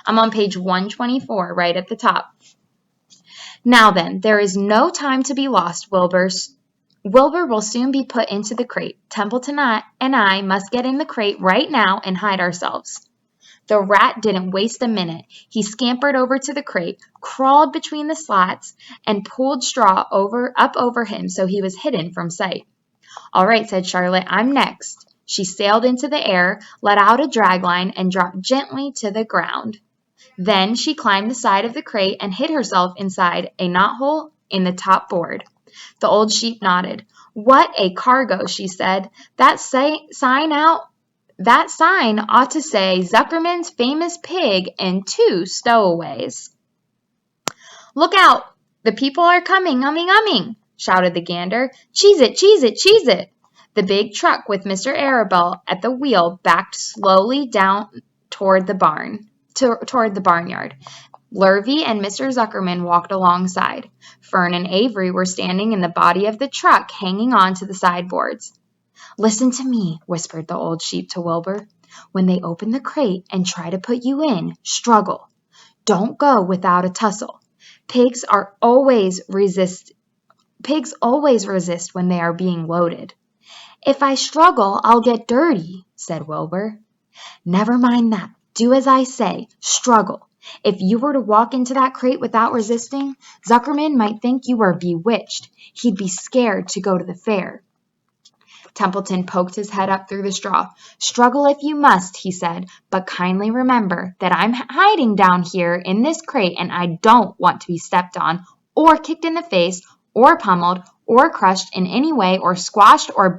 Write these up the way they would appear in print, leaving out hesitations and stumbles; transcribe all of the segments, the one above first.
I'm on page 124, right at the top. Now then, there is no time to be lost, Wilbur. Wilbur will soon be put into the crate. Templeton and I must get in the crate right now and hide ourselves. The rat didn't waste a minute. He scampered over to the crate, crawled between the slats, and pulled straw up over him so he was hidden from sight. All right, said Charlotte, I'm next. She sailed into the air, let out a dragline, and dropped gently to the ground. Then she climbed the side of the crate and hid herself inside a knothole in the top board. The old sheep nodded. What a cargo, she said. That sign ought to say Zuckerman's famous pig and 2 stowaways. Look out! The people are coming, umming, shouted the gander. Cheese it, cheese it, cheese it! The big truck with Mr. Arabelle at the wheel backed slowly down toward the barnyard. Lurvy and Mr. Zuckerman walked alongside. Fern and Avery were standing in the body of the truck, hanging on to the sideboards. Listen to me, whispered the old sheep to Wilbur. When they open the crate and try to put you in, struggle. Don't go without a tussle. Pigs always resist when they are being loaded. If I struggle, I'll get dirty, said Wilbur. Never mind that. Do as I say. Struggle. If you were to walk into that crate without resisting, Zuckerman might think you were bewitched. He'd be scared to go to the fair. Templeton poked his head up through the straw. Struggle if you must, he said, but kindly remember that I'm hiding down here in this crate and I don't want to be stepped on or kicked in the face or pummeled or crushed in any way or squashed or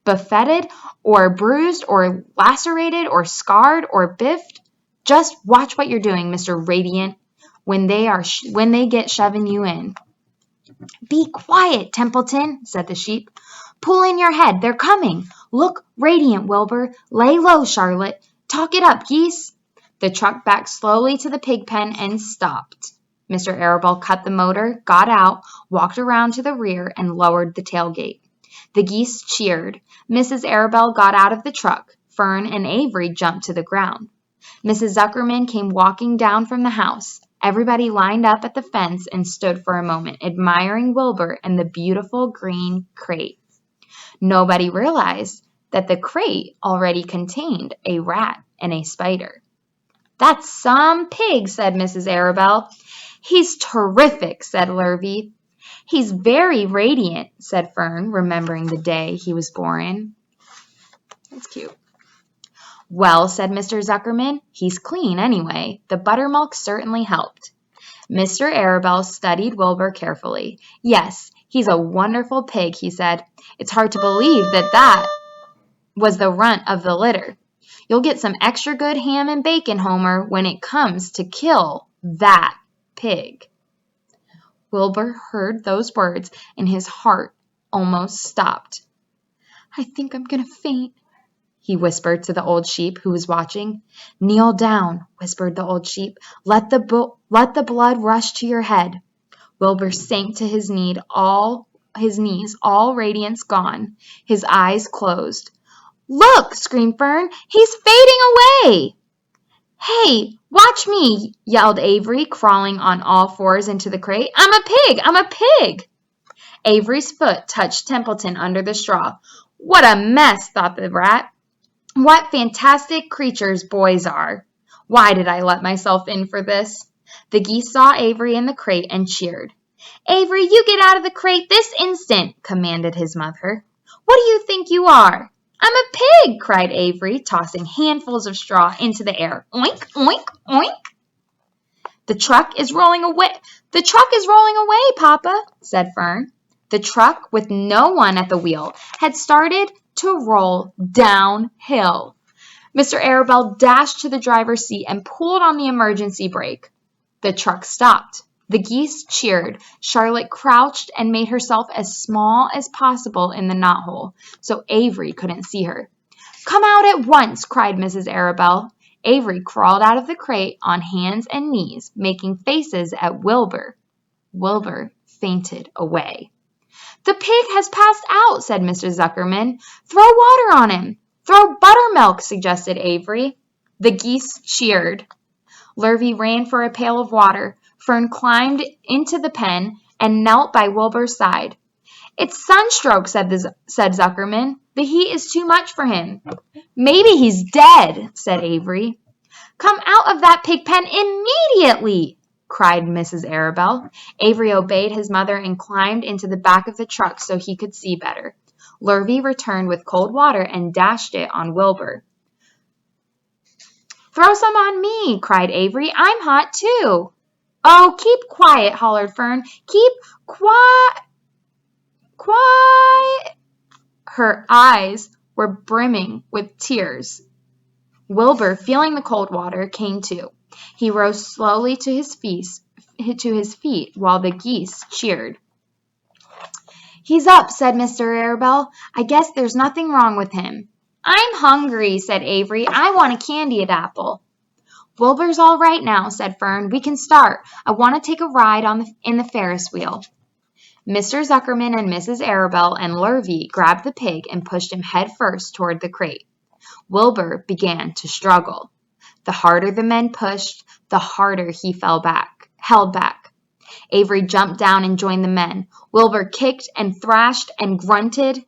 buffeted or bruised or lacerated or scarred or biffed. Just watch what you're doing, Mr. Radiant, when they get shoving you in. Be quiet, Templeton, said the sheep. Pull in your head. They're coming. Look radiant, Wilbur. Lay low, Charlotte. Talk it up, geese. The truck backed slowly to the pig pen and stopped. Mr. Arabelle cut the motor, got out, walked around to the rear, and lowered the tailgate. The geese cheered. Mrs. Arabelle got out of the truck. Fern and Avery jumped to the ground. Mrs. Zuckerman came walking down from the house. Everybody lined up at the fence and stood for a moment, admiring Wilbur and the beautiful green crate. Nobody realized that the crate already contained a rat and a spider. That's some pig, said Mrs. Arabelle. He's terrific, said Lurvy. He's very radiant, said Fern, remembering the day he was born. That's cute. Well, said Mr. Zuckerman, he's clean anyway. The buttermilk certainly helped. Mr. Arabelle studied Wilbur carefully. Yes, he's a wonderful pig, he said. It's hard to believe that was the runt of the litter. You'll get some extra good ham and bacon, Homer, when it comes to kill that pig. Wilbur heard those words and his heart almost stopped. I think I'm going to faint, he whispered to the old sheep who was watching. Kneel down, whispered the old sheep. Let the blood rush to your head. Wilbur sank to his knees, all radiance gone. His eyes closed. Look, screamed Fern. He's fading away. Hey, watch me, yelled Avery, crawling on all fours into the crate. I'm a pig! I'm a pig! Avery's foot touched Templeton under the straw. What a mess, thought the rat. What fantastic creatures boys are. Why did I let myself in for this? The geese saw Avery in the crate and cheered. Avery, you get out of the crate this instant, commanded his mother. What do you think you are? I'm a pig, cried Avery, tossing handfuls of straw into the air. Oink, oink, oink. The truck is rolling away. The truck is rolling away, Papa, said Fern. The truck, with no one at the wheel, had started to roll downhill. Mr. Arabelle dashed to the driver's seat and pulled on the emergency brake. The truck stopped. The geese cheered. Charlotte crouched and made herself as small as possible in the knothole, so Avery couldn't see her. Come out at once, cried Mrs. Arabelle. Avery crawled out of the crate on hands and knees, making faces at Wilbur. Wilbur fainted away. The pig has passed out, said Mr. Zuckerman. Throw water on him. Throw buttermilk, suggested Avery. The geese cheered. Lurvy ran for a pail of water. Fern climbed into the pen and knelt by Wilbur's side. It's sunstroke, said Zuckerman. The heat is too much for him. Maybe he's dead, said Avery. Come out of that pig pen immediately, cried Mrs. Arabelle. Avery obeyed his mother and climbed into the back of the truck so he could see better. Lurvy returned with cold water and dashed it on Wilbur. Throw some on me, cried Avery. I'm hot too. Oh, keep quiet, hollered Fern. Keep quiet. Her eyes were brimming with tears. Wilbur, feeling the cold water, came to. He rose slowly to his feet while the geese cheered. He's up, said Mr. Arabelle. I guess there's nothing wrong with him. I'm hungry, said Avery. I want a candied apple. Wilbur's all right now, said Fern. We can start. I want to take a ride in the Ferris wheel. Mr. Zuckerman and Mrs. Arabelle and Lurvy grabbed the pig and pushed him head first toward the crate. Wilbur began to struggle. The harder the men pushed, the harder he held back. Avery jumped down and joined the men. Wilbur kicked and thrashed and grunted.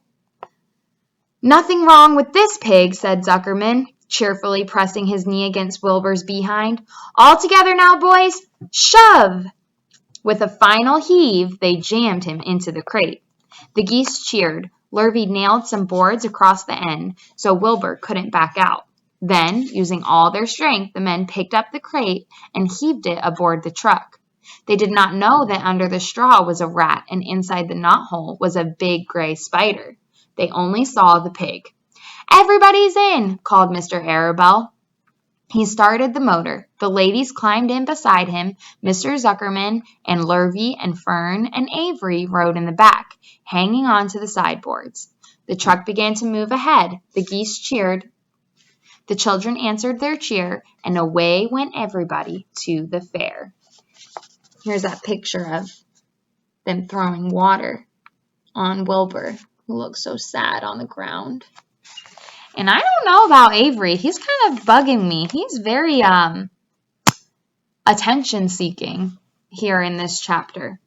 Nothing wrong with this pig, said Zuckerman, cheerfully pressing his knee against Wilbur's behind. All together now, boys. Shove! With a final heave, they jammed him into the crate. The geese cheered. Lurvy nailed some boards across the end so Wilbur couldn't back out. Then, using all their strength, the men picked up the crate and heaved it aboard the truck. They did not know that under the straw was a rat and inside the knothole was a big gray spider. They only saw the pig. Everybody's in, called Mr. Arabelle. He started the motor. The ladies climbed in beside him. Mr. Zuckerman and Lurvy and Fern and Avery rode in the back, hanging on to the sideboards. The truck began to move ahead. The geese cheered. The children answered their cheer, and away went everybody to the fair. Here's that picture of them throwing water on Wilbur, who looks so sad on the ground. And I don't know about Avery. He's kind of bugging me. He's very attention-seeking here in this chapter.